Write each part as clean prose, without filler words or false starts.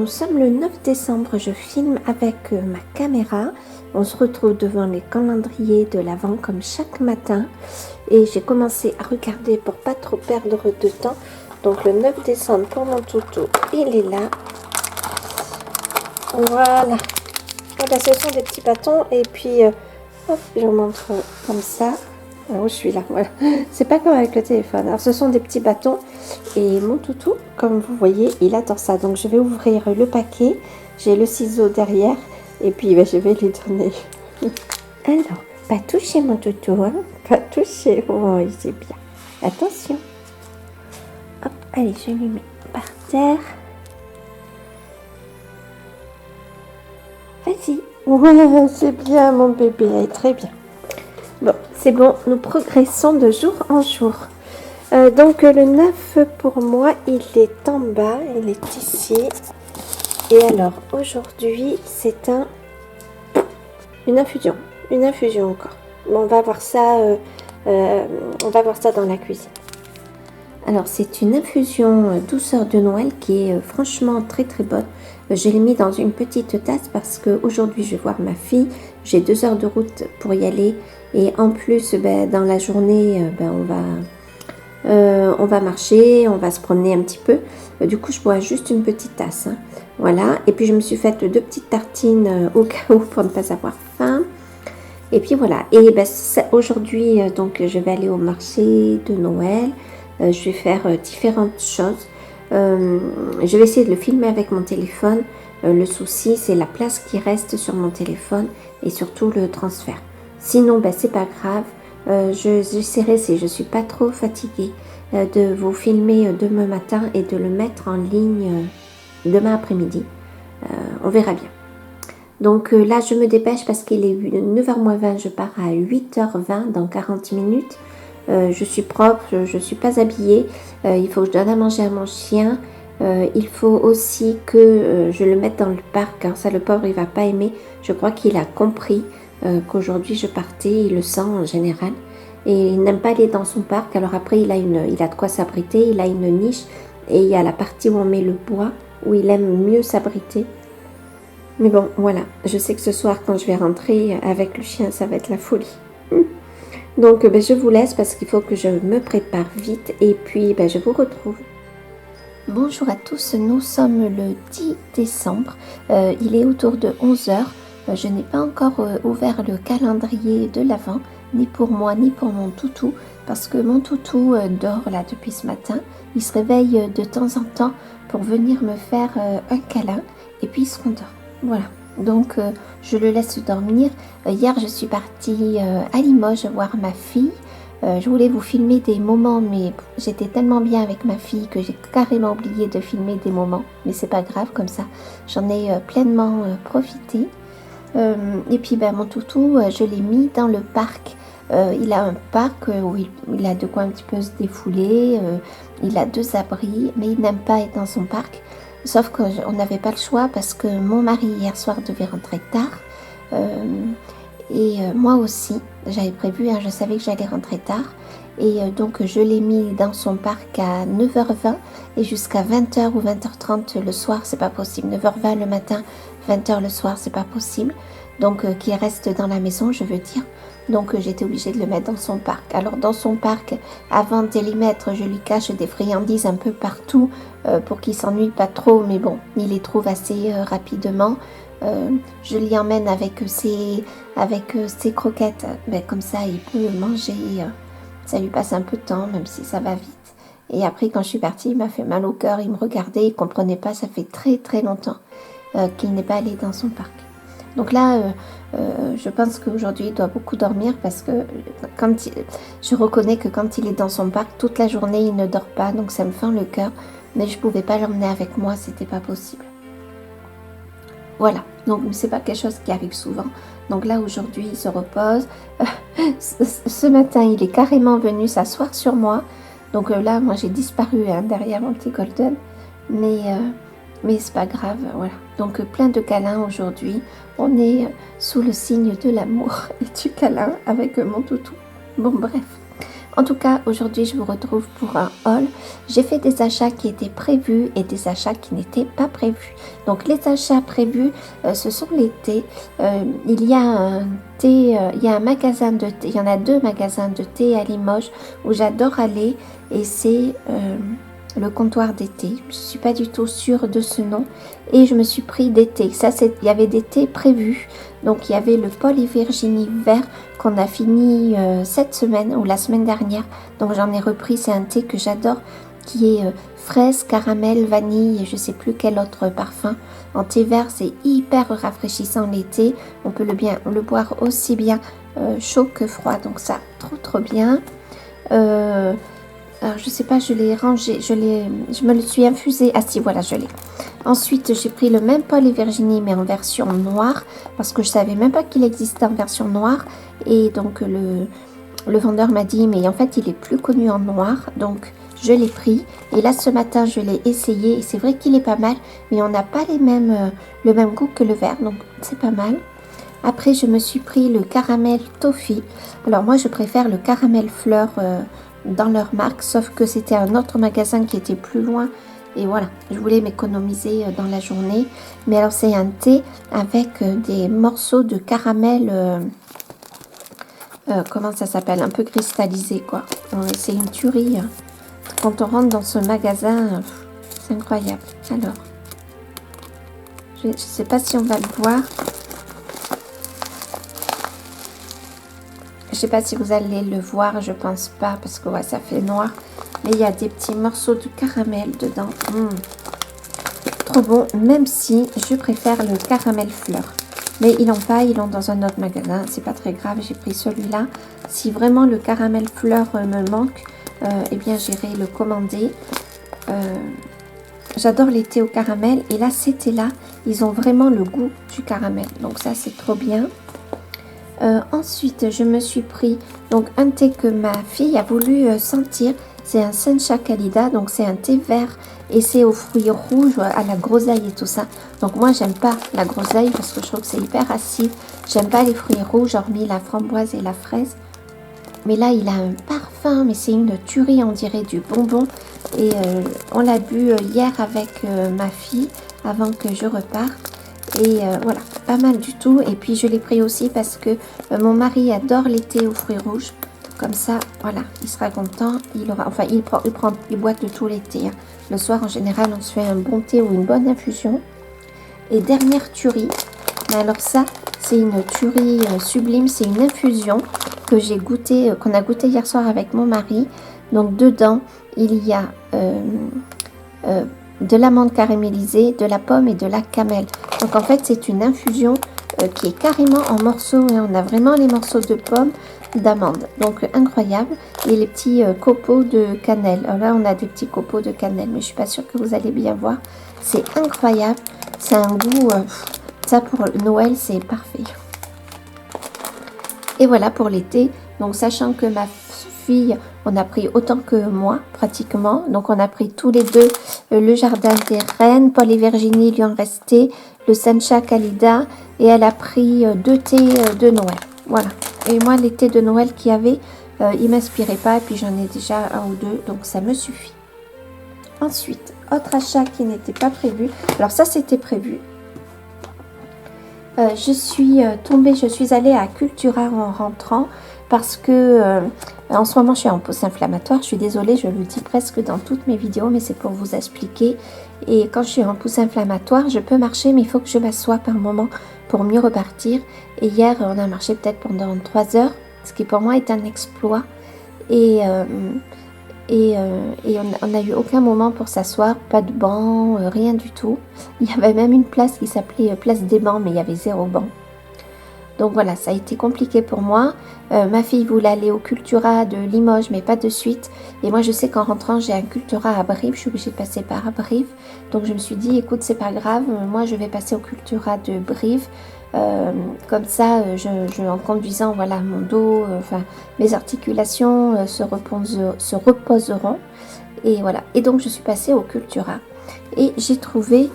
nous sommes le 9 décembre, je filme avec ma caméra. On se retrouve devant les calendriers de l'Avent comme chaque matin. Et j'ai commencé à regarder pour pas trop perdre de temps. Donc le 9 décembre pour mon toutou, il est là. Voilà. Voilà, ce sont des petits bâtons. Et puis, hop, je vous montre comme ça. Alors, je suis là, voilà. C'est pas comme avec le téléphone. Alors, ce sont des petits bâtons. Et mon toutou, comme vous voyez, il adore ça. Donc, je vais ouvrir le paquet. J'ai le ciseau derrière. Et puis, je vais lui donner. Alors, pas toucher mon toutou, hein. Pas toucher. Oh, c'est bien. Attention. Hop, allez, je lui mets par terre. Vas-y. Ouais, c'est bien, mon bébé. Très bien. Bon, c'est bon, nous progressons de jour en jour. Donc le 9 pour moi, il est en bas, il est ici. Et alors aujourd'hui, c'est une infusion encore. Bon, on va voir ça dans la cuisine. Alors c'est une infusion douceur de Noël qui est franchement très très bonne. Je l'ai mis dans une petite tasse parce qu'aujourd'hui je vais voir ma fille. J'ai 2 heures de route pour y aller. Et en plus, dans la journée, on va marcher, on va se promener un petit peu. Du coup, je bois juste une petite tasse. Hein. Voilà. Et puis, je me suis faite 2 petites tartines au cas où pour ne pas avoir faim. Et puis, voilà. Et aujourd'hui, donc, je vais aller au marché de Noël. Je vais faire différentes choses. Je vais essayer de le filmer avec mon téléphone. Le souci, c'est la place qui reste sur mon téléphone et surtout le transfert. Sinon, c'est pas grave. J'essaierai, si je suis pas trop fatiguée, de vous filmer demain matin et de le mettre en ligne demain après-midi. On verra bien. Donc là, je me dépêche parce qu'il est 9h moins 20. Je pars à 8h20 dans 40 minutes. Je suis propre, je ne suis pas habillée. Il faut que je donne à manger à mon chien. Il faut aussi que je le mette dans le parc. Hein. Ça, le pauvre, il va pas aimer. Je crois qu'il a compris qu'aujourd'hui je partais, il le sent en général et il n'aime pas aller dans son parc. Alors après il a de quoi s'abriter, il a une niche et il y a la partie où on met le bois où il aime mieux s'abriter. Mais bon, voilà, je sais que ce soir quand je vais rentrer avec le chien, ça va être la folie. Donc je vous laisse parce qu'il faut que je me prépare vite et puis je vous retrouve. Bonjour à tous, nous sommes le 10 décembre, il est autour de 11h. Je n'ai pas encore ouvert le calendrier de l'Avent, ni pour moi, ni pour mon toutou, parce que mon toutou dort là depuis ce matin. Il se réveille de temps en temps pour venir me faire un câlin, et puis il se rendort. Voilà, donc je le laisse dormir. Hier, je suis partie à Limoges voir ma fille. Je voulais vous filmer des moments, mais j'étais tellement bien avec ma fille que j'ai carrément oublié de filmer des moments. Mais c'est pas grave, comme ça, j'en ai pleinement profité. Et puis mon toutou, je l'ai mis dans le parc. Il a un parc où il a de quoi un petit peu se défouler. Il a 2 abris, mais il n'aime pas être dans son parc. Sauf qu'on n'avait pas le choix parce que mon mari hier soir devait rentrer tard. Et moi aussi, j'avais prévu, je savais que j'allais rentrer tard. Et donc je l'ai mis dans son parc à 9h20 et jusqu'à 20h ou 20h30 le soir, c'est pas possible. 9h20 le matin, 20h le soir, c'est pas possible. Donc qu'il reste dans la maison, je veux dire. Donc j'étais obligée de le mettre dans son parc. Alors dans son parc, avant de les mettre, je lui cache des friandises un peu partout pour qu'il s'ennuie pas trop. Mais bon, il les trouve assez rapidement. Je l'y emmène avec ses croquettes. Comme ça, il peut manger. Ça lui passe un peu de temps, même si ça va vite. Et après, quand je suis partie, il m'a fait mal au cœur. Il me regardait, il ne comprenait pas. Ça fait très très longtemps qu'il n'est pas allé dans son parc. Donc là, je pense qu'aujourd'hui, il doit beaucoup dormir parce que je reconnais que quand il est dans son parc, toute la journée, il ne dort pas. Donc ça me fend le cœur. Mais je ne pouvais pas l'emmener avec moi, c'était pas possible. Voilà, donc c'est pas quelque chose qui arrive souvent. Donc là, aujourd'hui, il se repose. Ce matin, il est carrément venu s'asseoir sur moi. Donc là, moi, j'ai disparu derrière mon petit Golden. Mais c'est pas grave, voilà. Donc plein de câlins aujourd'hui. On est sous le signe de l'amour et du câlin avec mon toutou. Bon, bref. En tout cas, aujourd'hui, je vous retrouve pour un haul. J'ai fait des achats qui étaient prévus et des achats qui n'étaient pas prévus. Donc, les achats prévus, ce sont les thés. Il y a un thé, il y a un magasin de thé, il y en a 2 magasins de thé à Limoges où j'adore aller et c'est le comptoir des thés. Je ne suis pas du tout sûre de ce nom et je me suis pris des thés. Ça, il y avait des thés prévus. Donc, il y avait le Paul et Virginie vert qu'on a fini cette semaine ou la semaine dernière. Donc, j'en ai repris. C'est un thé que j'adore qui est fraise, caramel, vanille et je ne sais plus quel autre parfum. En thé vert, c'est hyper rafraîchissant l'été. On peut le boire aussi bien chaud que froid. Donc, ça, trop bien. Alors, je sais pas, je l'ai rangé, je me le suis infusé. Ah si, voilà, je l'ai. Ensuite, j'ai pris le même Paul et Virginie, mais en version noire, parce que je savais même pas qu'il existait en version noire. Et donc, le vendeur m'a dit, mais en fait, il est plus connu en noir. Donc, je l'ai pris. Et là, ce matin, je l'ai essayé. Et c'est vrai qu'il est pas mal, mais on n'a pas le même goût que le vert. Donc, c'est pas mal. Après, je me suis pris le caramel toffee. Alors, moi, je préfère le caramel fleur dans leur marque, sauf que c'était un autre magasin qui était plus loin et voilà, je voulais m'économiser dans la journée. Mais alors c'est un thé avec des morceaux de caramel comment ça s'appelle, un peu cristallisé quoi. C'est une tuerie hein. Quand on rentre dans ce magasin, c'est incroyable. Alors je ne sais pas si on va le voir. Je sais pas si vous allez le voir, je pense pas parce que ouais, ça fait noir. Mais il y a des petits morceaux de caramel dedans. Trop bon, même si je préfère le caramel fleur. Mais ils l'ont pas, ils l'ont dans un autre magasin. C'est pas très grave, j'ai pris celui-là. Si vraiment le caramel fleur me manque, eh bien j'irai le commander. J'adore les thés au caramel. Et là, ces thés-là, ils ont vraiment le goût du caramel. Donc ça, c'est trop bien. Ensuite, je me suis pris donc un thé que ma fille a voulu sentir. C'est un Sencha Kalida, donc c'est un thé vert et c'est aux fruits rouges, à la groseille et tout ça. Donc moi, j'aime pas la groseille parce que je trouve que c'est hyper acide. J'aime pas les fruits rouges, hormis la framboise et la fraise. Mais là, il a un parfum, mais c'est une tuerie, on dirait du bonbon. Et on l'a bu hier avec ma fille avant que je reparte. Et voilà, pas mal du tout. Et puis je l'ai pris aussi parce que mon mari adore les thés aux fruits rouges. Comme ça, voilà, il sera content. Il boit de tous les thés. Hein. Le soir, en général, on se fait un bon thé ou une bonne infusion. Et dernière tuerie. Mais alors ça, c'est une tuerie sublime. C'est une infusion que j'ai goûté, qu'on a goûté hier soir avec mon mari. Donc dedans, il y a de l'amande caramélisée, de la pomme et de la cannelle. Donc en fait, c'est une infusion qui est carrément en morceaux. Et on a vraiment les morceaux de pommes, d'amande. Donc incroyable. Et les petits copeaux de cannelle. Alors là, on a des petits copeaux de cannelle, mais je suis pas sûre que vous allez bien voir. C'est incroyable. C'est un goût... ça pour Noël, c'est parfait. Et voilà pour l'été. Donc sachant que ma fille, on a pris autant que moi pratiquement. Donc on a pris tous les deux le jardin des reines. Paul et Virginie lui en restait. Le Sencha Kalida. Et elle a pris 2 thés de Noël. Voilà. Et moi les thés de Noël qu'il y avait, ils ne m'inspiraient pas. Et puis j'en ai déjà 1 ou 2. Donc ça me suffit. Ensuite, autre achat qui n'était pas prévu. Alors ça c'était prévu. Je suis allée à Cultura en rentrant parce que en ce moment je suis en pousse inflammatoire. Je suis désolée, je le dis presque dans toutes mes vidéos, mais c'est pour vous expliquer. Et quand je suis en pousse inflammatoire, je peux marcher, mais il faut que je m'assoie par moment pour mieux repartir. Et hier, on a marché peut-être pendant 3 heures, ce qui pour moi est un exploit. Et on n'a eu aucun moment pour s'asseoir, pas de banc, rien du tout. Il y avait même une place qui s'appelait place des bancs, mais il y avait 0 banc. Donc voilà, ça a été compliqué pour moi. Ma fille voulait aller au Cultura de Limoges, mais pas de suite. Et moi, je sais qu'en rentrant, j'ai un Cultura à Brive. Je suis obligée de passer par Brive. Donc je me suis dit, écoute, c'est pas grave. Moi, je vais passer au Cultura de Brive. Comme ça, en conduisant, voilà, mon dos, mes articulations se reposeront. Et voilà. Et donc, je suis passée au Cultura. Et j'ai trouvé,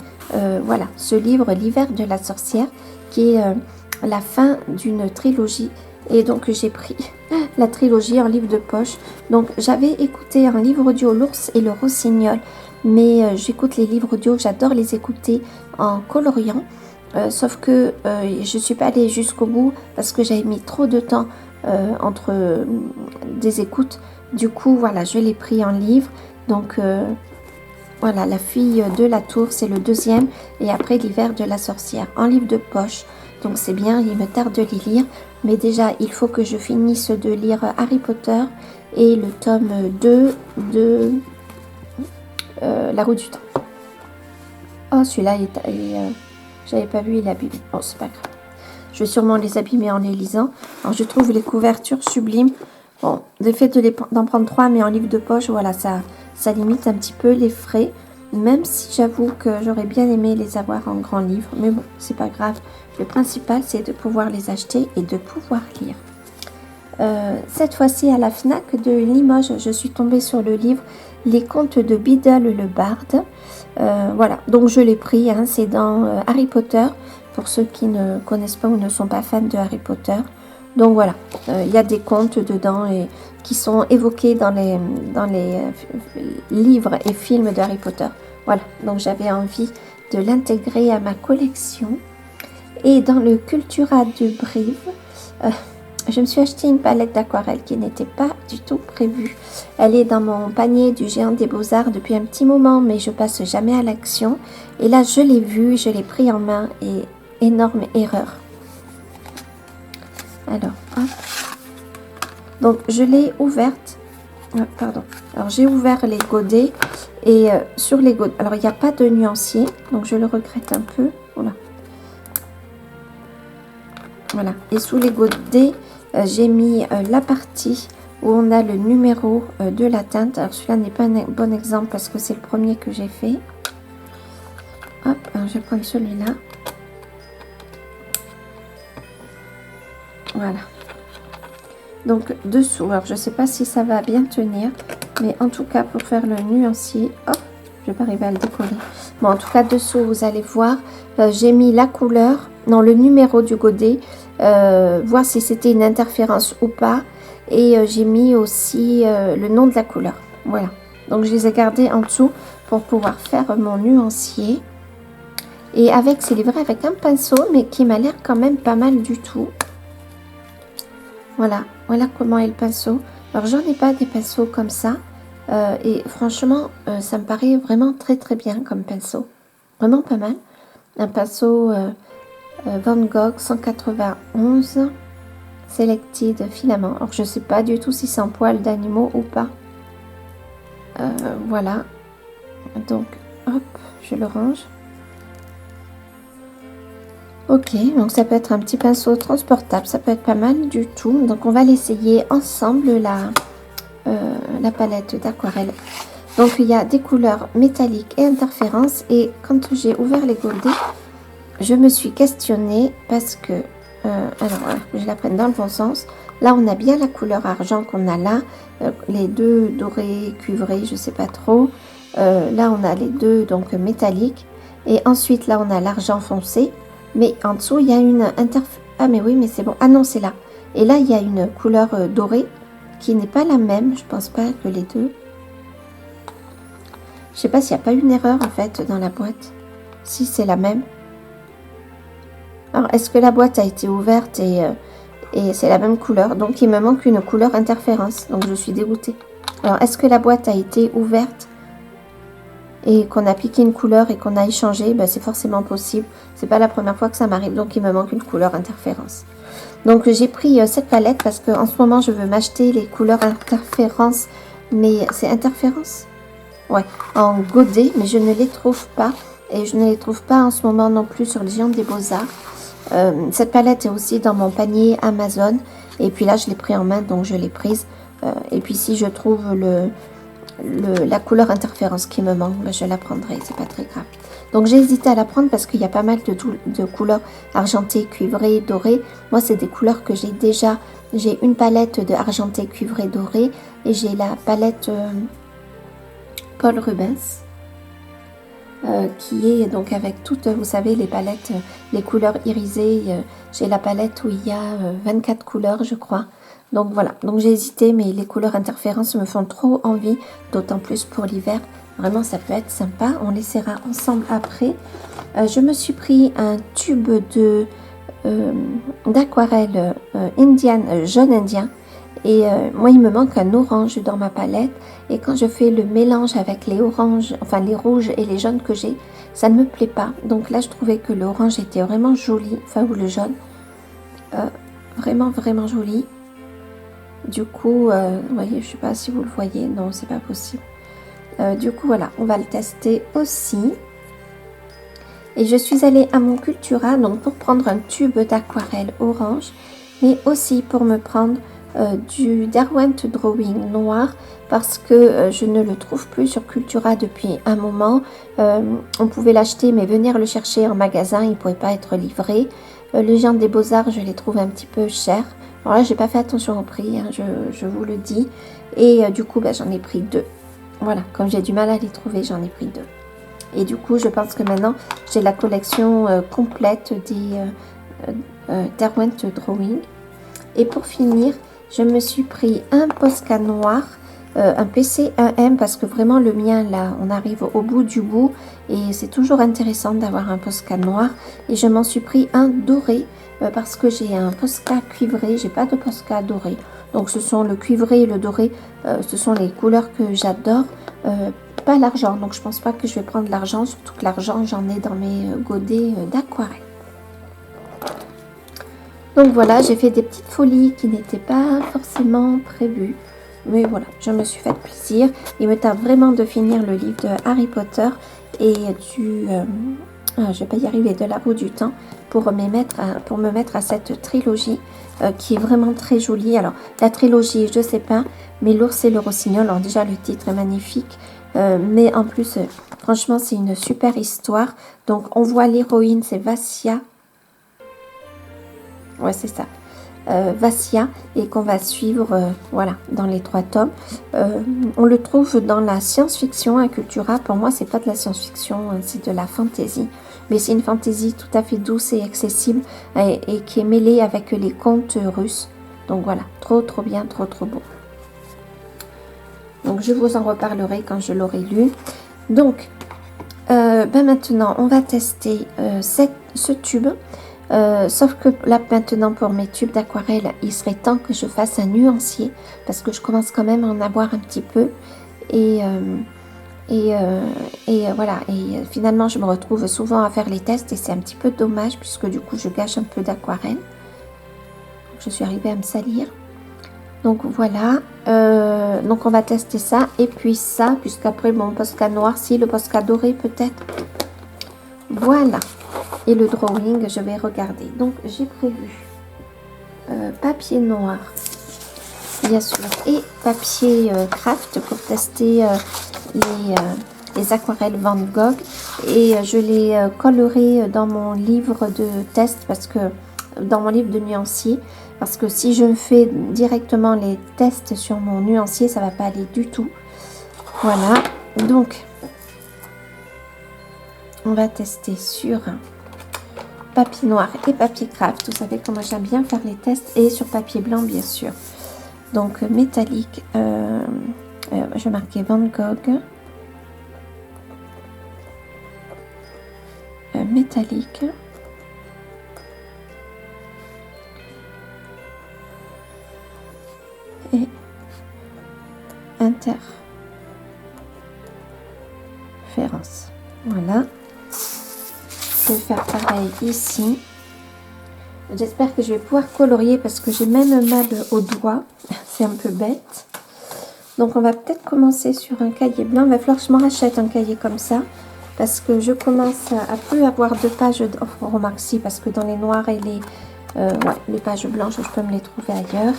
voilà, ce livre, L'hiver de la sorcière, qui est la fin d'une trilogie Et donc j'ai pris la trilogie en livre de poche. Donc j'avais écouté un livre audio, L'ours et le rossignol, mais j'écoute les livres audio, j'adore les écouter en coloriant. Sauf que je ne suis pas allée jusqu'au bout parce que j'avais mis trop de temps entre des écoutes. Du coup, voilà, je l'ai pris en livre. Donc voilà, La fille de la tour, c'est le deuxième. Et après, L'hiver de la sorcière, en livre de poche. Donc c'est bien, il me tarde de les lire. Mais déjà, il faut que je finisse de lire Harry Potter et le tome 2 de La roue du temps. Oh, celui-là, j'avais pas vu, il est abîmé. Bon, c'est pas grave. Je vais sûrement les abîmer en les lisant. Alors, je trouve les couvertures sublimes. Bon, le fait d'en prendre 3, mais en livre de poche, voilà, ça limite un petit peu les frais. Même si j'avoue que j'aurais bien aimé les avoir en grand livre. Mais bon, c'est pas grave. Le principal, c'est de pouvoir les acheter et de pouvoir lire. Cette fois-ci, à la FNAC de Limoges, je suis tombée sur le livre Les contes de Biddle le Barde. Voilà, donc je l'ai pris, hein, c'est dans Harry Potter, pour ceux qui ne connaissent pas ou ne sont pas fans de Harry Potter. Donc voilà, il y a des contes dedans et qui sont évoqués dans les livres et films de Harry Potter. Voilà, donc j'avais envie de l'intégrer à ma collection. Et dans le Cultura de Brive, je me suis acheté une palette d'aquarelle qui n'était pas du tout prévue. Elle est dans mon panier du Géant des Beaux-Arts depuis un petit moment, mais je passe jamais à l'action. Et là, je l'ai vue, je l'ai pris en main et énorme erreur. Alors, hop. Donc, je l'ai ouverte. Pardon. Alors, j'ai ouvert les godets et sur les godets. Alors, il n'y a pas de nuancier, donc je le regrette un peu. Voilà. Voilà. Et sous les godets, j'ai mis la partie où on a le numéro de la teinte. Alors celui-là n'est pas un bon exemple parce que c'est le premier que j'ai fait. Hop, alors je vais prendre celui-là. Voilà. Donc dessous, alors je ne sais pas si ça va bien tenir, mais en tout cas pour faire le nuancier, hop, je vais pas arriver à le décoller. Bon, en tout cas dessous, vous allez voir, j'ai mis la couleur, non, le numéro du godet, voir si c'était une interférence ou pas. Et j'ai mis aussi le nom de la couleur. Voilà. Donc je les ai gardés en dessous pour pouvoir faire mon nuancier. Et avec, c'est livré avec un pinceau, mais qui m'a l'air quand même pas mal du tout. Voilà. Voilà comment est le pinceau. Alors j'en ai pas des pinceaux comme ça. Et franchement, ça me paraît vraiment très très bien comme pinceau. Vraiment pas mal. Un pinceau Van Gogh 191 Selected filament. Alors je sais pas du tout si c'est en poil d'animaux ou pas. Voilà. Donc hop, je le range. Ok, donc ça peut être un petit pinceau transportable, ça peut être pas mal du tout. Donc on va l'essayer ensemble la palette d'aquarelle. Donc il y a des couleurs métalliques et interférences. Et quand j'ai ouvert les godets, je me suis questionnée parce que, alors voilà, je la prenne dans le bon sens. Là on a bien la couleur argent qu'on a là, les deux dorés, cuivrés, je sais pas trop. Là on a les deux donc métalliques. Et ensuite là on a l'argent foncé. Mais en dessous il y a une interférence. Ah mais oui, mais c'est bon. Ah non, c'est là. Et là il y a une couleur dorée qui n'est pas la même. Je pense pas que les deux. Je sais pas s'il n'y a pas une erreur en fait dans la boîte. Si c'est la même. Alors est-ce que la boîte a été ouverte et c'est la même couleur? Donc il me manque une couleur interférence. Donc je suis dégoûtée. Alors est-ce que la boîte a été ouverte et qu'on a piqué une couleur et qu'on a échangé? Ben, c'est forcément possible. C'est pas la première fois que ça m'arrive. Donc il me manque une couleur interférence. Donc j'ai pris cette palette parce qu'en ce moment je veux m'acheter les couleurs interférence. Mais c'est interférence? Ouais, en godet, mais je ne les trouve pas. Et je ne les trouve pas en ce moment non plus sur le Géant des Beaux-Arts. Cette palette est aussi dans mon panier Amazon. Et puis là, je l'ai pris en main, donc je l'ai prise. Et puis si je trouve la couleur interférence qui me manque, ben, je la prendrai, c'est pas très grave. Donc j'ai hésité à la prendre parce qu'il y a pas mal de couleurs argentées, cuivrées, dorées. Moi, c'est des couleurs que j'ai déjà. J'ai une palette de argenté, cuivré, doré. Et j'ai la palette Paul Rubens. qui est donc avec toutes, vous savez, les palettes, les couleurs irisées. J'ai la palette où il y a 24 couleurs, je crois. Donc voilà, donc j'ai hésité, mais les couleurs interférences me font trop envie, d'autant plus pour l'hiver. Vraiment, ça peut être sympa. On les essaiera ensemble après. Je me suis pris un tube d'aquarelle jaune indien. Et moi, il me manque un orange dans ma palette. Et quand je fais le mélange avec les oranges, enfin les rouges et les jaunes que j'ai, ça ne me plaît pas. Donc là, je trouvais que l'orange était vraiment joli, enfin ou le jaune. Vraiment, vraiment joli. Du coup, vous voyez, je sais pas si vous le voyez. Non, c'est pas possible. Du coup, voilà, on va le tester aussi. Et je suis allée à mon Cultura, donc pour prendre un tube d'aquarelle orange, mais aussi pour me prendre du Derwent Drawing noir, parce que je ne le trouve plus sur Cultura depuis un moment. On pouvait l'acheter, mais venir le chercher en magasin, il ne pouvait pas être livré. Les gens des Beaux-Arts, je les trouve un petit peu chers. Alors là, j'ai pas fait attention au prix, hein, je vous le dis. Et du coup, j'en ai pris 2. Voilà, comme j'ai du mal à les trouver, j'en ai pris 2. Et du coup, je pense que maintenant, j'ai la collection complète des Derwent Drawing. Et pour finir, je me suis pris un Posca noir, un PC 1M, parce que vraiment le mien, là, on arrive au bout du bout. Et c'est toujours intéressant d'avoir un Posca noir. Et je m'en suis pris un doré, parce que j'ai un Posca cuivré, j'ai pas de Posca doré. Donc ce sont le cuivré et le doré, ce sont les couleurs que j'adore. Pas l'argent, donc je pense pas que je vais prendre l'argent, surtout que l'argent j'en ai dans mes godets d'aquarelle. Donc voilà, j'ai fait des petites folies qui n'étaient pas forcément prévues, mais voilà, je me suis fait plaisir. Il me tarde vraiment de finir le livre de Harry Potter et je vais pas y arriver, de la roue du temps, pour me mettre à cette trilogie qui est vraiment très jolie. Alors la trilogie, je sais pas, mais L'Ours et le Rossignol, alors déjà le titre est magnifique. Mais en plus, franchement, c'est une super histoire. Donc, on voit l'héroïne, c'est Vassia. Ouais, c'est ça. Vassia, et qu'on va suivre, voilà, dans les 3 tomes. On le trouve dans la science-fiction à Cultura. Pour moi, c'est pas de la science-fiction, c'est de la fantasy. Mais c'est une fantasy tout à fait douce et accessible et qui est mêlée avec les contes russes. Donc voilà, trop, trop bien, trop, trop beau. Donc, je vous en reparlerai quand je l'aurai lu. Donc, maintenant, on va tester ce tube. Sauf que là, maintenant, pour mes tubes d'aquarelle, il serait temps que je fasse un nuancier. Parce que je commence quand même à en avoir un petit peu. Et voilà. Et finalement, je me retrouve souvent à faire les tests. Et c'est un petit peu dommage, puisque du coup, je gâche un peu d'aquarelle. Je suis arrivée à me salir. Donc voilà, donc on va tester ça, et puis ça, puisqu'après mon Posca noir, si le Posca doré peut-être. Voilà, et le drawing, je vais regarder. Donc j'ai prévu papier noir, bien sûr, et papier craft pour tester les aquarelles Van Gogh. Et je les collerai dans mon livre de test, parce que dans mon livre de nuancier. Parce que si je fais directement les tests sur mon nuancier, ça va pas aller du tout. Voilà. Donc, on va tester sur papier noir et papier craft. Vous savez comment j'aime bien faire les tests. Et sur papier blanc, bien sûr. Donc, métallique. Je vais marquer Van Gogh. Métallique. Et interférence. Voilà. Je vais faire pareil ici. J'espère que je vais pouvoir colorier parce que j'ai même mal au doigt. C'est un peu bête. Donc on va peut-être commencer sur un cahier blanc. Il va falloir que je me rachète un cahier comme ça. Parce que je commence à plus avoir de pages. Oh, remarque si, parce que dans les noirs et les pages blanches, je peux me les trouver ailleurs.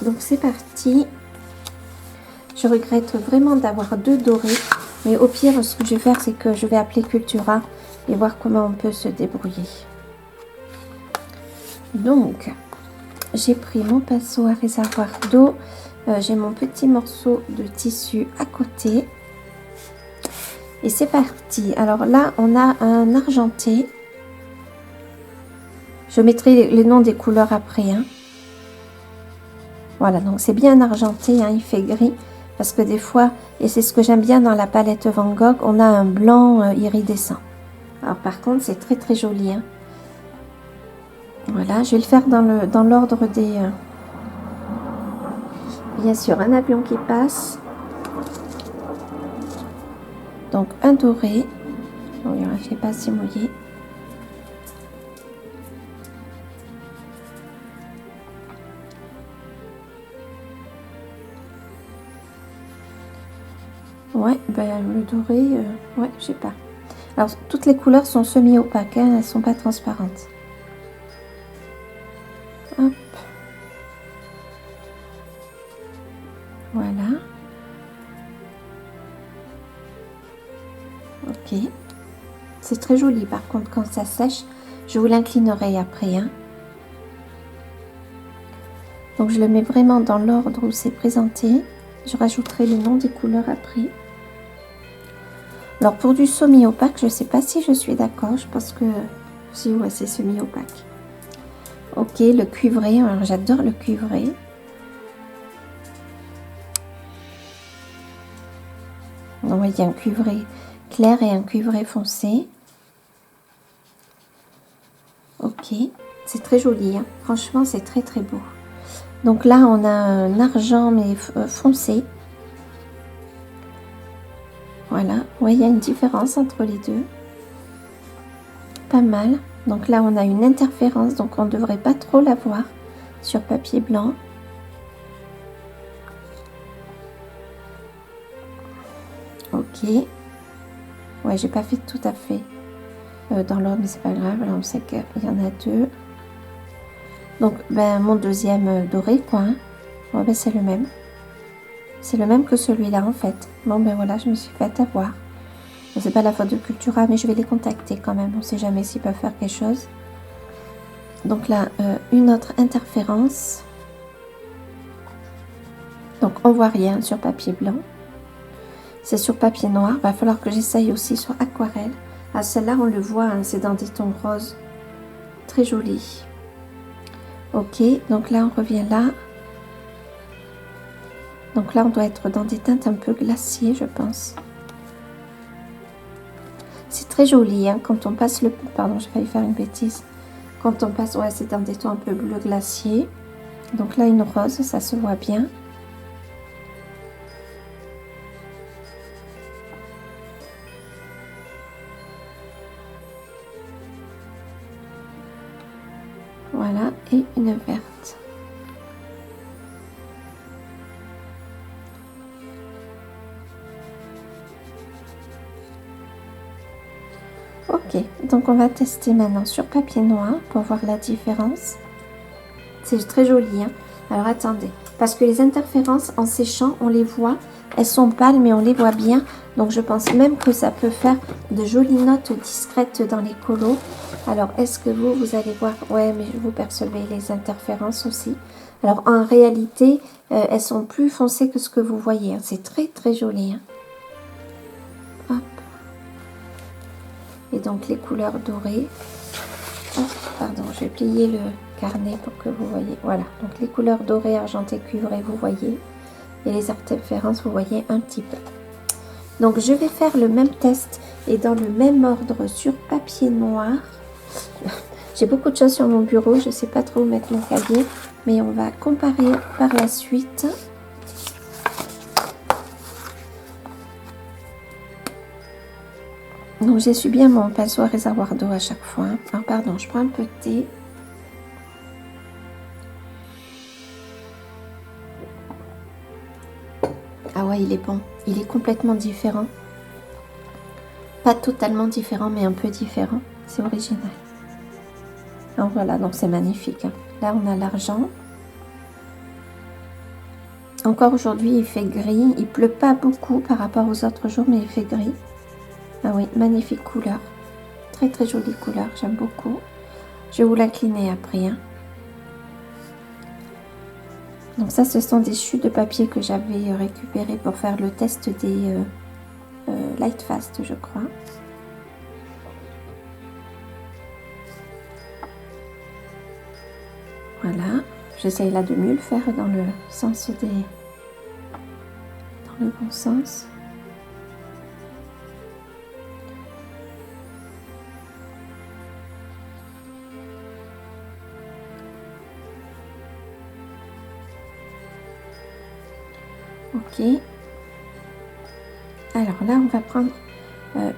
Donc c'est parti. Je regrette vraiment d'avoir 2 dorés. Mais au pire, ce que je vais faire, c'est que je vais appeler Cultura et voir comment on peut se débrouiller. Donc, j'ai pris mon pinceau à réservoir d'eau. J'ai mon petit morceau de tissu à côté. Et c'est parti. Alors là, on a un argenté. Je mettrai les noms des couleurs après. Hein. Voilà, donc c'est bien argenté, hein, il fait gris. Parce que des fois, et c'est ce que j'aime bien dans la palette Van Gogh, on a un blanc iridescent. Alors par contre, c'est très très joli. Hein. Voilà, je vais le faire dans l'ordre des... Bien sûr, un avion qui passe. Donc un doré. Bon, il ne fait pas si mouillé. Ouais, ben le doré, ouais, je sais pas. Alors toutes les couleurs sont semi-opaques, hein, elles sont pas transparentes. Hop. Voilà. Ok. C'est très joli par contre quand ça sèche. Je vous l'inclinerai après. Hein. Donc je le mets vraiment dans l'ordre où c'est présenté. Je rajouterai le nom des couleurs après. Alors pour du semi-opaque, je ne sais pas si je suis d'accord. Je pense que si, ouais, c'est semi-opaque. Ok, le cuivré. Alors j'adore le cuivré. Donc il y a un cuivré clair et un cuivré foncé. Ok, c'est très joli. Hein. Franchement, c'est très très beau. Donc là, on a un argent mais foncé. Voilà, oui, il y a une différence entre les deux. Pas mal. Donc là, on a une interférence, donc on ne devrait pas trop la voir sur papier blanc. Ok. Ouais, j'ai pas fait tout à fait dans l'ordre, mais c'est pas grave. Alors, on sait qu'il y en a deux. Donc, ben, mon deuxième doré, quoi. Hein. Ouais, ben, c'est le même. C'est le même que celui-là, en fait. Bon, ben voilà, je me suis fait avoir. Bon, c'est pas la faute de Cultura, mais je vais les contacter quand même. On ne sait jamais s'ils peuvent faire quelque chose. Donc là, une autre interférence. Donc, on voit rien sur papier blanc. C'est sur papier noir. Il va falloir que j'essaye aussi sur aquarelle. Ah, celle-là, on le voit, hein, c'est dans des tons roses. Très joli. Ok, donc là, on revient là. Donc là, on doit être dans des teintes un peu glacées, je pense. C'est très joli, hein, quand on passe le... Pardon, j'ai failli faire une bêtise. Quand on passe, ouais, c'est dans des tons un peu bleu glacier. Donc là, une rose, ça se voit bien. Voilà, et une verte. Ok, donc on va tester maintenant sur papier noir pour voir la différence. C'est très joli, hein. Alors attendez, parce que les interférences en séchant, on les voit, elles sont pâles mais on les voit bien. Donc je pense même que ça peut faire de jolies notes discrètes dans les colos. Alors est-ce que vous allez voir? Ouais, mais vous percevez les interférences aussi. Alors en réalité, elles sont plus foncées que ce que vous voyez. Hein. C'est très très joli. Hein. Hop. Et donc les couleurs dorées. Oh, pardon, je vais plier le carnet pour que vous voyez. Voilà, donc les couleurs dorées, argentées, cuivrées, vous voyez. Et les interférences, vous voyez un petit peu. Donc je vais faire le même test et dans le même ordre sur papier noir. J'ai beaucoup de choses sur mon bureau, je ne sais pas trop où mettre mon cahier. Mais on va comparer par la suite. Donc j'essuie bien mon pinceau à réservoir d'eau à chaque fois. Alors pardon, je prends un peu de thé. Ah ouais, il est bon. Il est complètement différent. Pas totalement différent, mais un peu différent. C'est original. Donc voilà, donc c'est magnifique. Hein. Là, on a l'argent. Encore aujourd'hui, il fait gris. Il pleut pas beaucoup par rapport aux autres jours, mais il fait gris. Ah oui, magnifique couleur. Très très jolie couleur, j'aime beaucoup. Je vais vous l'incliner après. Hein. Donc ça, ce sont des chutes de papier que j'avais récupérées pour faire le test Light Fast, je crois. Voilà, j'essaye là de mieux le faire dans le sens des... dans le bon sens. Ok. Alors là, on va prendre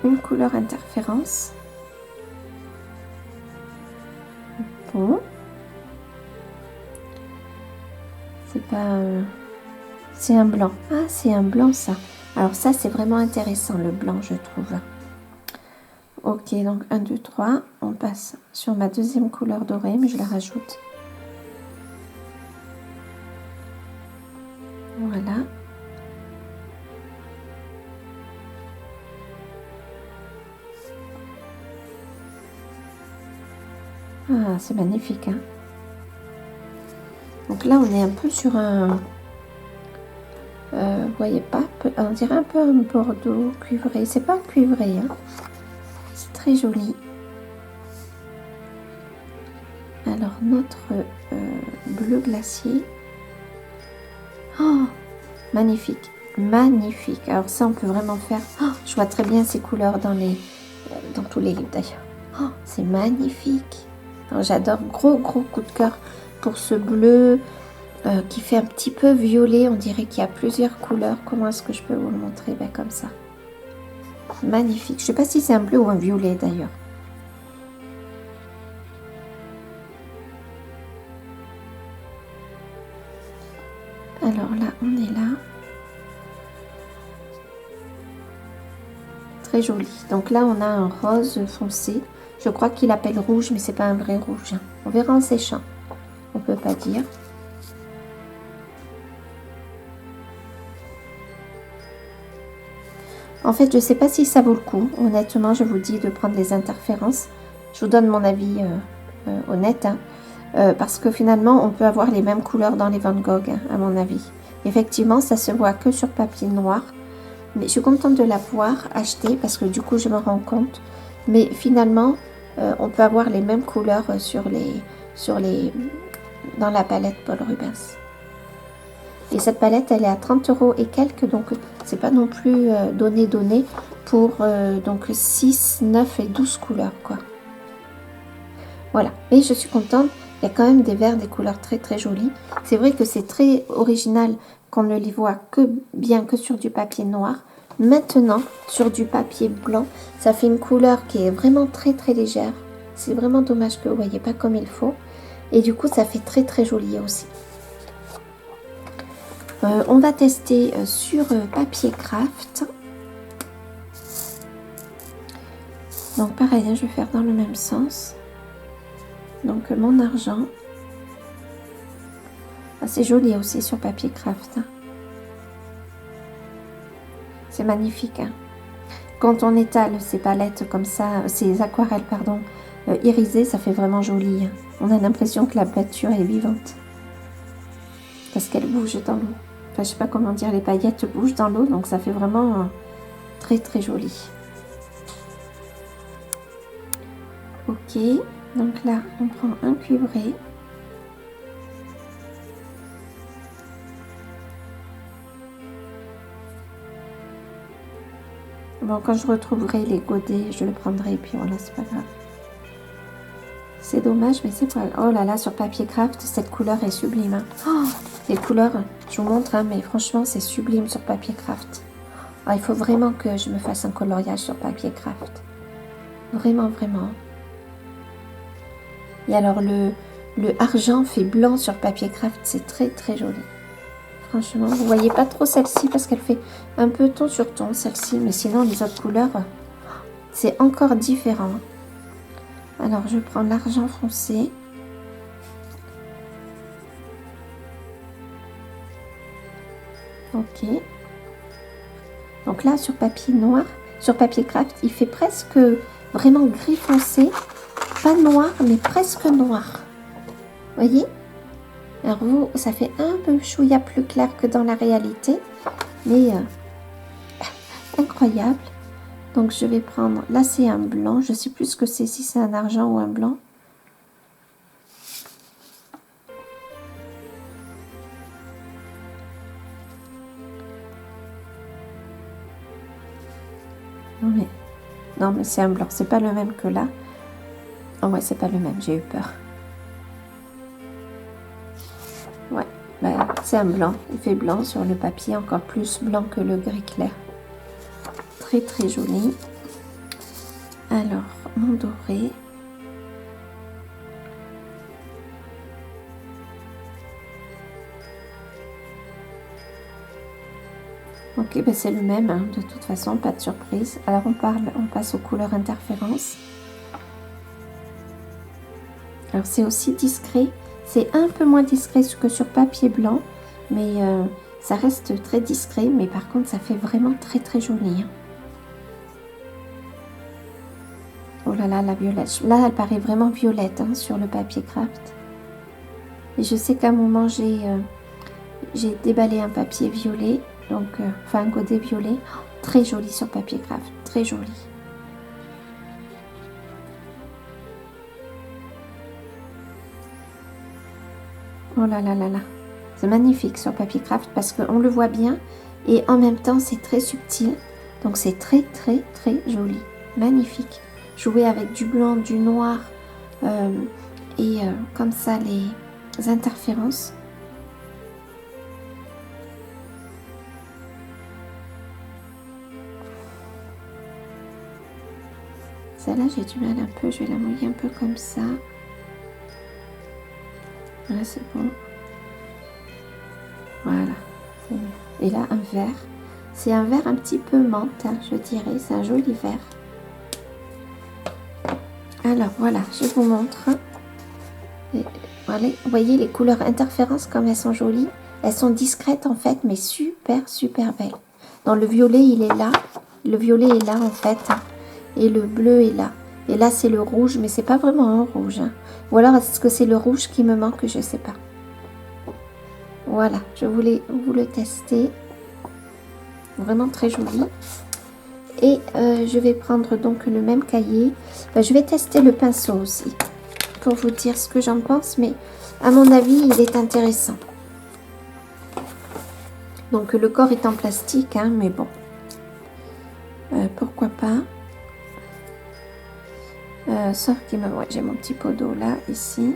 une couleur interférence. Bon. C'est pas... c'est un blanc. Ah, c'est un blanc ça. Alors ça, c'est vraiment intéressant, le blanc, je trouve. Ok, donc 1, 2, 3. On passe sur ma deuxième couleur dorée, mais je la rajoute. Voilà. Ah, c'est magnifique, hein. Donc là, on est un peu sur un... vous voyez pas, on dirait un peu un bordeaux cuivré. C'est pas cuivré, hein. C'est très joli. Alors, notre bleu glacier. Oh, magnifique. Magnifique. Alors ça, on peut vraiment faire... Oh, je vois très bien ces couleurs dans tous les livres, d'ailleurs. Oh, c'est magnifique. J'adore. Gros coup de cœur pour ce bleu qui fait un petit peu violet. On dirait qu'il y a plusieurs couleurs. Comment est-ce que je peux vous le montrer? Ben, comme ça. Magnifique. Je ne sais pas si c'est un bleu ou un violet d'ailleurs. Alors là, on est là. Très joli. Donc là, on a un rose foncé. Je crois qu'il appelle rouge, mais c'est pas un vrai rouge. On verra en séchant. On peut pas dire. En fait, je sais pas si ça vaut le coup. Honnêtement, je vous dis de prendre les interférences. Je vous donne mon avis honnête. Hein. Parce que finalement, on peut avoir les mêmes couleurs dans les Van Gogh, hein, à mon avis. Effectivement, ça se voit que sur papier noir. Mais je suis contente de l'avoir acheté parce que du coup, je me rends compte. Mais finalement, on peut avoir les mêmes couleurs dans la palette Paul Rubens. Et cette palette, elle est à 30 € et quelques, donc c'est pas non plus donné pour donc 6, 9 et 12 couleurs, quoi. Voilà, mais je suis contente. Il y a quand même des verts, des couleurs très très jolies. C'est vrai que c'est très original qu'on ne les voit que sur du papier noir. Maintenant, sur du papier blanc, ça fait une couleur qui est vraiment très très légère. C'est vraiment dommage que vous ne voyez pas comme il faut. Et du coup, ça fait très très joli aussi. On va tester sur papier craft. Donc pareil, hein, je vais faire dans le même sens. Donc mon argent. Ah, c'est joli aussi sur papier craft. Hein. C'est magnifique. Hein. Quand on étale ces palettes comme ça, ces aquarelles, pardon, irisées, ça fait vraiment joli. Hein. On a l'impression que la peinture est vivante. Parce qu'elle bouge dans l'eau. Enfin, je sais pas comment dire, les paillettes bougent dans l'eau, donc ça fait vraiment très très joli. Ok, donc là, on prend un cuivré. Bon, quand je retrouverai les godets, je le prendrai, et puis voilà, c'est pas grave. C'est dommage, mais c'est pas... Oh là là, sur papier craft, cette couleur est sublime. Hein. Oh, les couleurs, je vous montre, hein, mais franchement, c'est sublime sur papier craft. Oh, il faut vraiment que je me fasse un coloriage sur papier craft. Vraiment, vraiment. Et alors, le argent fait blanc sur papier craft, c'est très, très joli. Franchement, vous voyez pas trop celle-ci parce qu'elle fait un peu ton sur ton, celle-ci. Mais sinon, les autres couleurs, c'est encore différent. Alors, je prends l'argent foncé. Ok. Donc là, sur papier noir, sur papier craft, il fait presque vraiment gris foncé. Pas noir, mais presque noir. Vous voyez? Alors vous, ça fait un peu chouïa plus clair que dans la réalité. Mais incroyable. Donc je vais prendre, là c'est un blanc, je sais plus ce que c'est, si c'est un argent ou un blanc. Non mais c'est un blanc, c'est pas le même que là. Oh ouais, c'est pas le même, j'ai eu peur. Ouais, bah, c'est un blanc, il fait blanc sur le papier, encore plus blanc que le gris clair. Très très joli. Alors, mon doré. Ok, ben c'est le même, hein, de toute façon, pas de surprise. Alors on passe aux couleurs interférences. Alors c'est aussi discret, c'est un peu moins discret que sur papier blanc, mais ça reste très discret, mais par contre ça fait vraiment très très joli. Hein. Oh là là, la violette. Là, elle paraît vraiment violette hein, sur le papier craft. Et je sais qu'à un moment j'ai déballé un papier violet, donc enfin un godet violet, oh, très joli sur papier craft, très joli. Oh là là là là, c'est magnifique sur papier craft parce qu'on le voit bien et en même temps c'est très subtil, donc c'est très très très joli, magnifique. Jouer avec du blanc, du noir et comme ça les interférences. Celle-là j'ai du mal un peu, je vais la mouiller un peu comme ça. Là c'est bon. Voilà. Et là un vert. C'est un vert un petit peu menthe, hein, je dirais. C'est un joli vert. Alors voilà, je vous montre. Et, voilà, vous voyez les couleurs interférences comme elles sont jolies. Elles sont discrètes en fait, mais super super belles. Dans le violet, il est là. Le violet est là en fait. Et le bleu est là. Et là, c'est le rouge, mais c'est pas vraiment un rouge. Hein. Ou alors, est-ce que c'est le rouge qui me manque? Je sais pas. Voilà, je voulais vous le tester. Vraiment très joli. Et je vais prendre donc le même cahier. Je vais tester le pinceau aussi. Pour vous dire ce que j'en pense. Mais à mon avis, il est intéressant. Donc le corps est en plastique. Hein, mais bon. Pourquoi pas. Sauf que ouais, j'ai mon petit pot d'eau là, ici.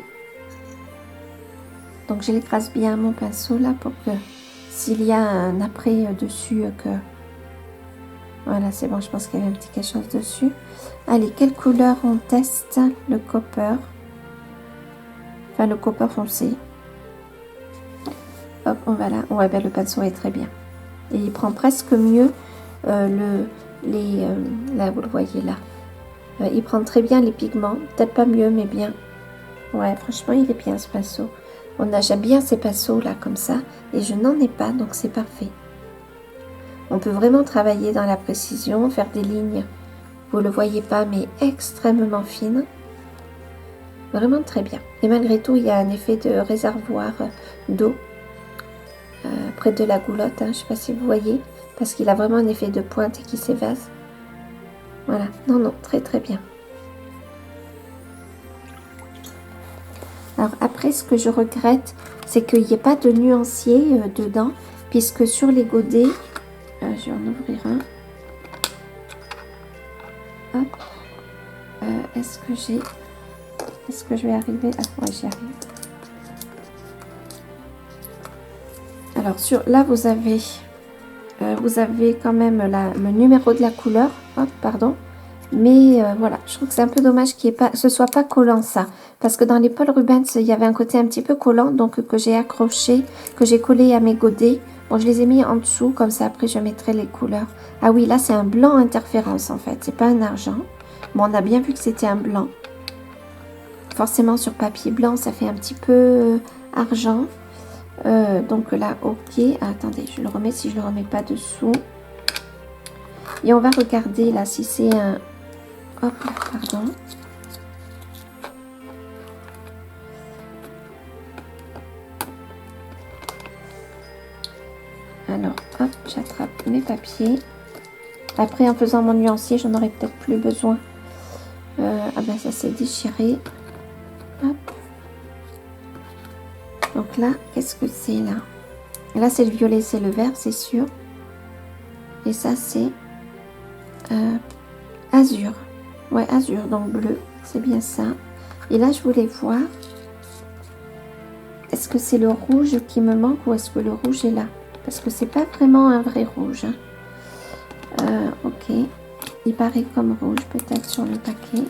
Donc je l'écrase bien mon pinceau là pour que s'il y a un après dessus que... Voilà, c'est bon, je pense qu'il y a un petit quelque chose dessus. Allez, quelle couleur on teste? Le copper. Enfin, le copper foncé. Hop, on va là. Ouais, ben, le pinceau est très bien. Et il prend presque mieux là, vous le voyez là. Il prend très bien les pigments. Peut-être pas mieux, mais bien. Ouais, franchement, il est bien ce pinceau. J'aime bien ces pinceaux là, comme ça. Et je n'en ai pas, donc c'est parfait. On peut vraiment travailler dans la précision, faire des lignes, vous ne le voyez pas, mais extrêmement fines. Vraiment très bien. Et malgré tout, il y a un effet de réservoir d'eau près de la goulotte. Hein. Je ne sais pas si vous voyez, parce qu'il a vraiment un effet de pointe et qui s'évase. Voilà. Non, non, très très bien. Alors après, ce que je regrette, c'est qu'il n'y ait pas de nuancier dedans, puisque sur les godets, je vais en ouvrir un. Hop. Est-ce que je vais arriver? Ah, ouais, j'y arrive. Alors, là, vous avez quand même le numéro de la couleur. Hop, pardon. Mais voilà, je trouve que c'est un peu dommage ce soit pas collant ça. Parce que dans les Paul Rubens, il y avait un côté un petit peu collant, donc que j'ai accroché, que j'ai collé à mes godets. Bon, je les ai mis en dessous, comme ça après je mettrai les couleurs. Ah oui, là c'est un blanc interférence en fait, c'est pas un argent. Bon, on a bien vu que c'était un blanc. Forcément sur papier blanc, ça fait un petit peu argent. Donc là, ok. Ah, attendez, je le remets si je le remets pas dessous. Et on va regarder là si c'est un... Hop, pardon. Alors, hop, j'attrape mes papiers. Après, en faisant mon nuancier, j'en aurais peut-être plus besoin. Ah ben, ça s'est déchiré. Hop. Donc là, qu'est-ce que c'est là? Là, c'est le violet, c'est le vert, c'est sûr. Et ça, c'est azur. Ouais, azur, donc bleu. C'est bien ça. Et là, je voulais voir. Est-ce que c'est le rouge qui me manque ou est-ce que le rouge est là? Parce que c'est pas vraiment un vrai rouge. Hein. Ok. Il paraît comme rouge, peut-être sur le paquet.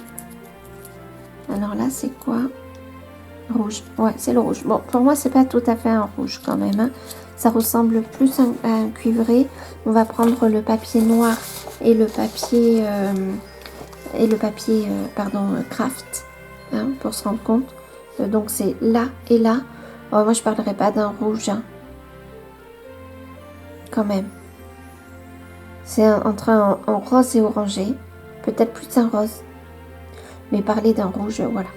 Alors là, c'est quoi? Rouge. Ouais, c'est le rouge. Bon, pour moi, c'est pas tout à fait un rouge quand même. Hein. Ça ressemble plus à un cuivré. On va prendre le papier noir et le papier, craft, hein, pour se rendre compte. Donc c'est là et là. Oh, moi, je parlerai pas d'un rouge, hein. Quand même. C'est entre un rose et orangé. Peut-être plus un rose. Mais parler d'un rouge, voilà.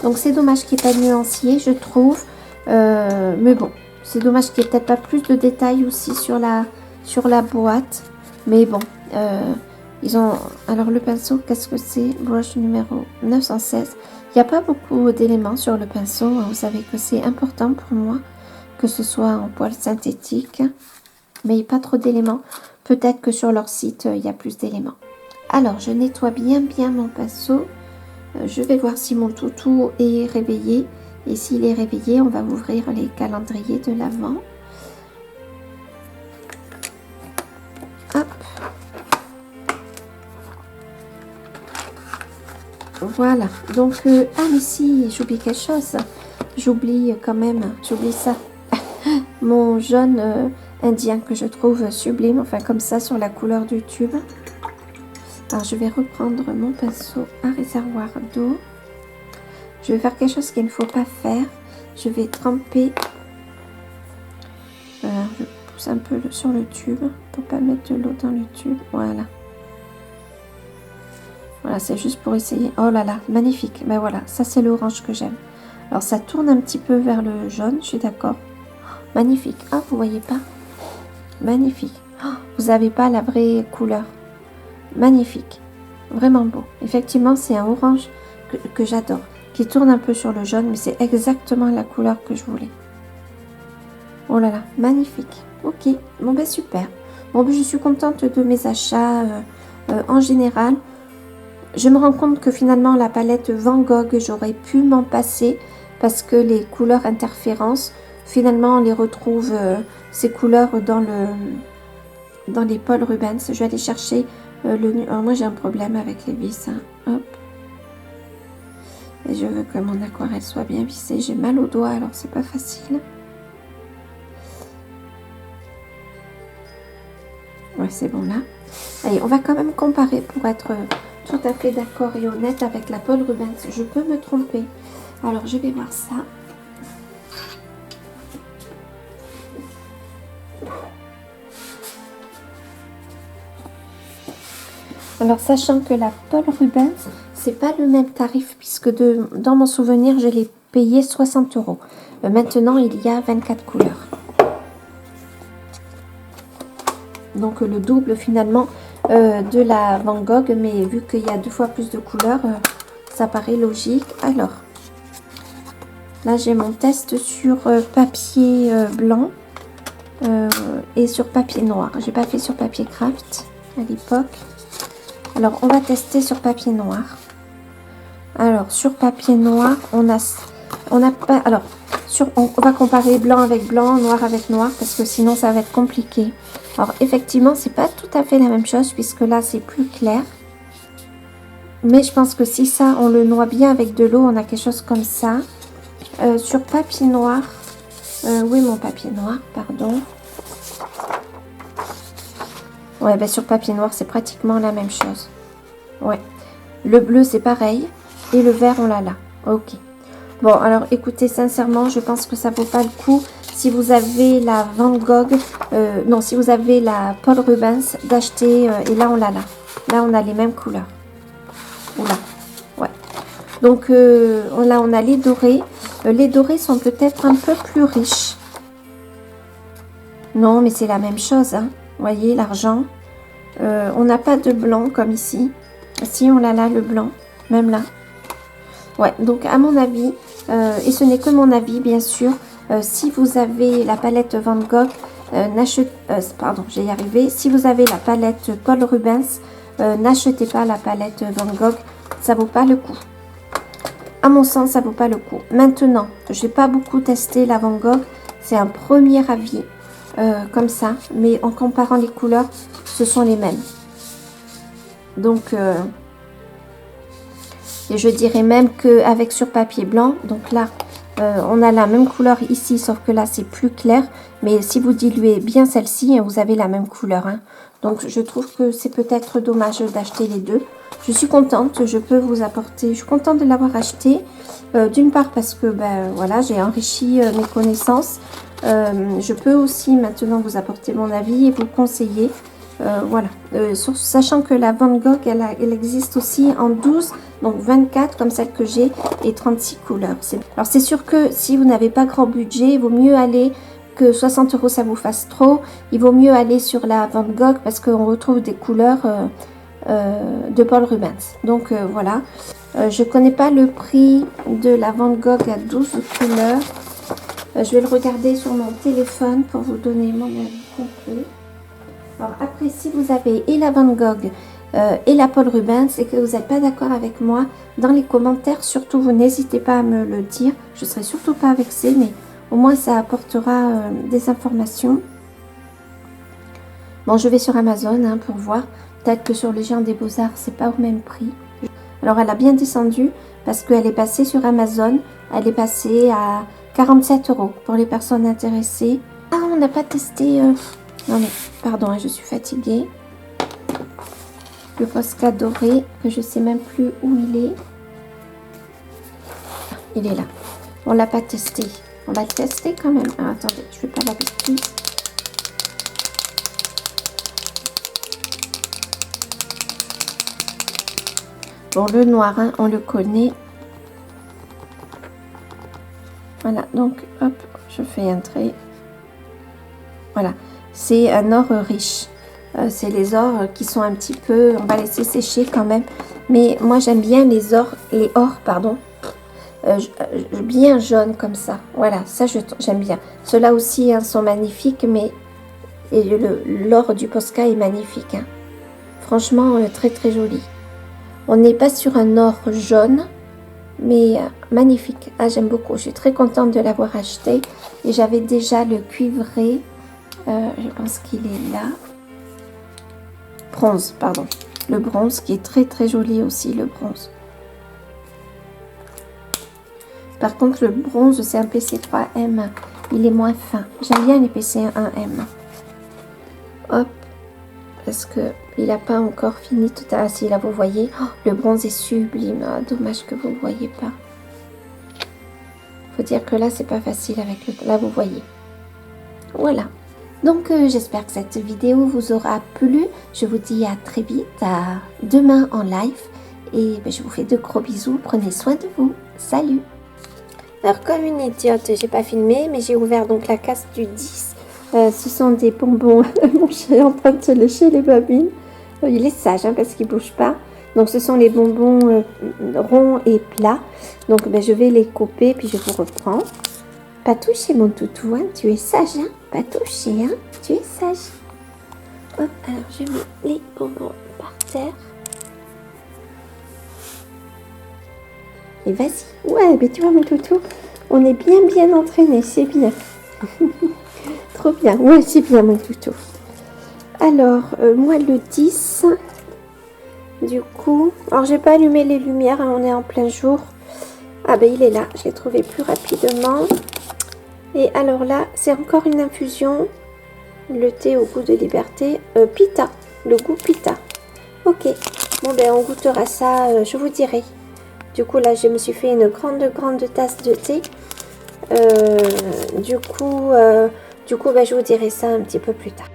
Donc c'est dommage qu'il n'y ait pas de nuancier, je trouve. Mais bon, c'est dommage qu'il n'y ait peut-être pas plus de détails aussi sur la boîte. Mais bon, ils ont... Alors le pinceau, qu'est-ce que c'est? Brush numéro 916. Il n'y a pas beaucoup d'éléments sur le pinceau. Vous savez que c'est important pour moi que ce soit en poil synthétique. Mais pas trop d'éléments. Peut-être que sur leur site, il y a plus d'éléments. Alors, je nettoie bien mon pinceau. Je vais voir si mon toutou est réveillé. Et s'il est réveillé, on va ouvrir les calendriers de l'Avent. Hop. Voilà. Donc, ah mais si, j'oublie quelque chose. J'oublie quand même, j'oublie ça. Mon jaune indien que je trouve sublime, enfin comme ça sur la couleur du tube. Alors, je vais reprendre mon pinceau à réservoir d'eau. Je vais faire quelque chose qu'il ne faut pas faire. Je vais tremper. Alors, je pousse un peu sur le tube pour pas mettre de l'eau dans le tube. Voilà. Voilà, c'est juste pour essayer. Oh là là, magnifique. Ben voilà, ça c'est l'orange que j'aime. Alors, ça tourne un petit peu vers le jaune, je suis d'accord. Magnifique. Ah, vous voyez pas? Magnifique. Oh, vous n'avez pas la vraie couleur. Magnifique. Vraiment beau. Effectivement, c'est un orange que j'adore. Qui tourne un peu sur le jaune, mais c'est exactement la couleur que je voulais. Oh là là, magnifique. Ok, bon ben super. Bon ben je suis contente de mes achats en général. Je me rends compte que finalement la palette Van Gogh, j'aurais pu m'en passer parce que les couleurs interférences, finalement on les retrouve, ces couleurs dans les Paul Rubens. Je vais aller chercher moi j'ai un problème avec les vis. Hein. Hop. Et je veux que mon aquarelle soit bien vissée. J'ai mal aux doigts, alors c'est pas facile. Ouais, c'est bon là. Allez, on va quand même comparer pour être tout à fait d'accord et honnête avec la Paul Rubens. Je peux me tromper. Alors, je vais voir ça. Alors, sachant que la Paul Rubens, c'est pas le même tarif puisque dans mon souvenir, je l'ai payé 60 €. Maintenant, il y a 24 couleurs. Donc, le double finalement de la Van Gogh, mais vu qu'il y a 2 fois plus de couleurs, ça paraît logique. Alors, là, j'ai mon test sur papier blanc et sur papier noir. J'ai pas fait sur papier craft à l'époque. Alors, on va tester sur papier noir. Alors, sur papier noir, on pas. Alors, on va comparer blanc avec blanc, noir avec noir, parce que sinon, ça va être compliqué. Alors, effectivement, c'est pas tout à fait la même chose, puisque là, c'est plus clair. Mais je pense que si ça, on le noie bien avec de l'eau, on a quelque chose comme ça. Sur papier noir, oui, mon papier noir, pardon. Ouais, ben sur papier noir, c'est pratiquement la même chose. Ouais. Le bleu, c'est pareil. Et le vert, on l'a là. Ok. Bon, alors, écoutez, sincèrement, je pense que ça vaut pas le coup. Si vous avez la Van Gogh, non, si vous avez la Paul Rubens, d'acheter, et là, on l'a là. Là, on a les mêmes couleurs. Oula. Ouais. Donc, là, on a les dorés. Les dorés sont peut-être un peu plus riches. Non, mais c'est la même chose, hein. Vous voyez, l'argent. On n'a pas de blanc comme ici. Si, on l'a là, le blanc. Même là. Ouais, donc à mon avis, et ce n'est que mon avis, bien sûr, si vous avez la palette Van Gogh, pardon, j'ai y arrivé. Si vous avez la palette Paul Rubens, n'achetez pas la palette Van Gogh. Ça vaut pas le coup. À mon sens, ça vaut pas le coup. Maintenant, je n'ai pas beaucoup testé la Van Gogh. C'est un premier avis, comme ça. Mais en comparant les couleurs, ce sont les mêmes. Donc, et je dirais même qu'avec sur papier blanc, donc là, on a la même couleur ici, sauf que là, c'est plus clair. Mais si vous diluez bien celle-ci, vous avez la même couleur. Hein. Donc, je trouve que c'est peut-être dommage d'acheter les deux. Je suis contente, je peux vous apporter, je suis contente de l'avoir acheté. D'une part parce que, ben, voilà, j'ai enrichi mes connaissances. Je peux aussi maintenant vous apporter mon avis et vous conseiller. Voilà, sachant que la Van Gogh, elle existe aussi en 12, donc 24 comme celle que j'ai et 36 couleurs. Alors c'est sûr que si vous n'avez pas grand budget, il vaut mieux aller que 60 € ça vous fasse trop. Il vaut mieux aller sur la Van Gogh parce qu'on retrouve des couleurs de Paul Rubens. Donc voilà, je connais pas le prix de la Van Gogh à 12 couleurs. Je vais le regarder sur mon téléphone pour vous donner mon avis complet. Alors après, si vous avez et la Van Gogh et la Paul Rubens et que vous n'êtes pas d'accord avec moi, dans les commentaires, surtout, vous n'hésitez pas à me le dire. Je ne serai surtout pas vexée, mais au moins ça apportera des informations. Bon, je vais sur Amazon hein, pour voir. Peut-être que sur les Géants des Beaux-Arts, c'est pas au même prix. Alors, elle a bien descendu parce qu'elle est passée sur Amazon. Elle est passée à 47 € pour les personnes intéressées. Ah, on n'a pas testé... Non mais, pardon, hein, je suis fatiguée. Le Posca doré, que je sais même plus où il est. Il est là. On l'a pas testé. On va le tester quand même. Ah, attendez, je vais pas l'habitude. Bon, le noir, hein, on le connaît. Voilà, donc, hop, je fais un trait. Voilà. C'est un or riche. C'est les ors qui sont un petit peu... On va laisser sécher quand même. Mais moi, j'aime bien les ors, pardon, bien jaunes comme ça. Voilà, ça, j'aime bien. Ceux-là aussi hein, sont magnifiques, mais l'or du Posca est magnifique. Hein. Franchement, très, très joli. On n'est pas sur un or jaune, mais magnifique. Ah, j'aime beaucoup. Je suis très contente de l'avoir acheté. Et j'avais déjà le cuivré. Je pense qu'il est là. Bronze, pardon. Le bronze qui est très très joli aussi, le bronze. Par contre, le bronze, c'est un PC3M. Il est moins fin. J'aime bien les PC1M. Hop. Parce que il n'a pas encore fini tout à l'heure. Si là, vous voyez, oh, le bronze est sublime. Ah, dommage que vous ne voyez pas. Faut dire que là, c'est pas facile avec le... Là, vous voyez. Voilà. Donc, j'espère que cette vidéo vous aura plu. Je vous dis à très vite, à demain en live. Et ben, je vous fais de gros bisous. Prenez soin de vous. Salut! Alors, comme une idiote, j'ai pas filmé, mais j'ai ouvert donc la casse du 10. Ce sont des bonbons. Mon chat est en train de se lécher les babines. Il est sage hein, parce qu'il bouge pas. Donc, ce sont les bonbons ronds et plats. Donc, ben, je vais les couper puis je vous reprends. Pas toucher mon toutou, hein, tu es sage, hein, pas toucher, hein, tu es sage. Hop, alors je mets les bonbons par terre. Et vas-y, ouais, mais tu vois mon toutou, on est bien entraîné, c'est bien. Trop bien, ouais, c'est bien mon toutou. Alors, moi le 10, du coup, alors j'ai pas allumé les lumières, hein, on est en plein jour. Ah ben il est là, je l'ai trouvé plus rapidement. Et alors là, c'est encore une infusion. Le thé au goût de liberté. Pita. Le goût pita. Ok. Bon, ben, on goûtera ça, je vous dirai. Du coup, là, je me suis fait une grande tasse de thé. Du coup, ben, je vous dirai ça un petit peu plus tard.